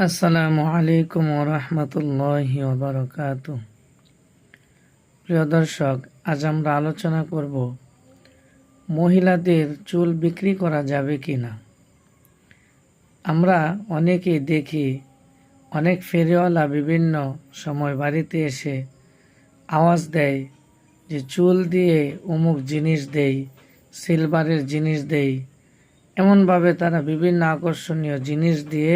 আসসালামু আলাইকুম ওরহমতুল্লাহি ওবারাকাতুহ। প্রিয় দর্শক, আজ আমরা আলোচনা করব মহিলাদের চুল বিক্রি করা যাবে কি না। আমরা অনেকেই দেখি অনেক ফেরিওয়ালা বিভিন্ন সময় বাড়িতে এসে আওয়াজ দেয় যে চুল দিয়ে অমুক জিনিস দেই, সিলভারের জিনিস দেই। এমনভাবে তারা বিভিন্ন আকর্ষণীয় জিনিস দিয়ে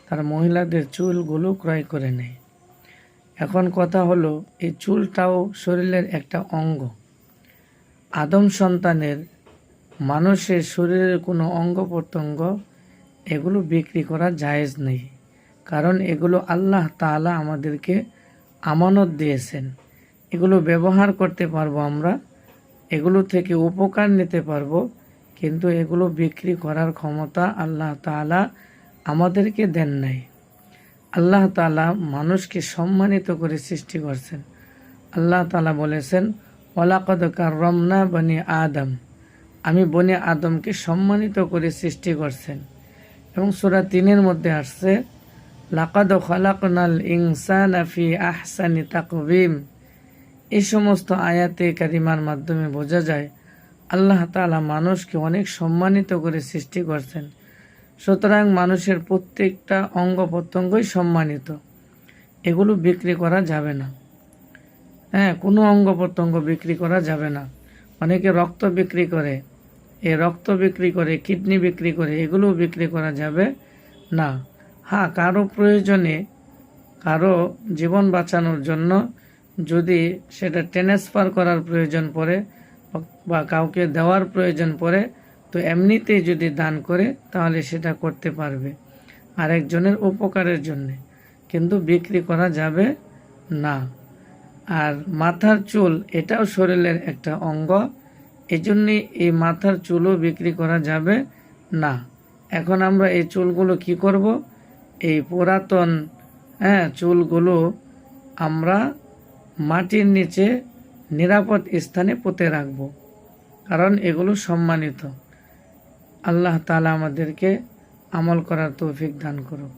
তারা মহিলাদের চুলগুলো ক্রয় করে নেয়। এখন কথা হলো, এই চুলটাও শরীরের একটা অঙ্গ। আদম সন্তানের মানুষের শরীরের কোনো অঙ্গ প্রত্যঙ্গ এগুলো বিক্রি করা জায়েজ নেই, কারণ এগুলো আল্লাহ তাআলা আমাদেরকে আমানত দিয়েছেন। এগুলো ব্যবহার করতে পারবো আমরা, এগুলো থেকে উপকার নিতে পারবো, কিন্তু এগুলো বিক্রি করার ক্ষমতা আল্লাহ তাআলা আমাদেরকে দেন নাই। আল্লাহ তাআলা মানুষকে সম্মানিত করে সৃষ্টি করছেন। আল্লাহ তাআলা বলেছেন, ওয়ালাকাদ কাররামনা বনি আদম, আমি বনি আদমকে সম্মানিত করে সৃষ্টি করছেন। এবং সূরা 3-এর মধ্যে আসছে, লাকাদ খালাকনাল ইনসানা ফি আহসানি তাকওয়িম। এই সমস্ত আয়াতে কারিমার মাধ্যমে বোঝা যায় আল্লাহ তাআলা মানুষকে অনেক সম্মানিত করে সৃষ্টি করছেন। সুতরাং মানুষের প্রত্যেকটা অঙ্গ প্রত্যঙ্গই সম্মানিত, এগুলো বিক্রি করা যাবে না। কোনো অঙ্গ প্রত্যঙ্গ বিক্রি করা যাবে না। অনেকে রক্ত বিক্রি করে, রক্ত বিক্রি করে, কিডনি বিক্রি করে, এগুলো বিক্রি করা যাবে না। কারো প্রয়োজনে, কারো জীবন বাঁচানোর জন্য যদি সেটা ট্রান্সফার করার প্রয়োজন পড়ে বা কাউকে দেওয়ার প্রয়োজন পড়ে, তো এমনিতেই যদি দান করে তাহলে সেটা করতে পারবে আরেকজনের উপকারের জন্য, কিন্তু বিক্রি করা যাবে না। আর মাথার চুল এটাও শরীরের একটা অঙ্গ, এজন্যই এই মাথার চুলও বিক্রি করা যাবে না। এখন আমরা এই চুলগুলো কি করব? এই পুরাতন চুলগুলো আমরা মাটির নিচে নিরাপদ স্থানে পুঁতে রাখব, কারণ এগুলো সম্মানিত। আল্লাহ তাআলা আমাদেরকে আমল করার তৌফিক দান করুক।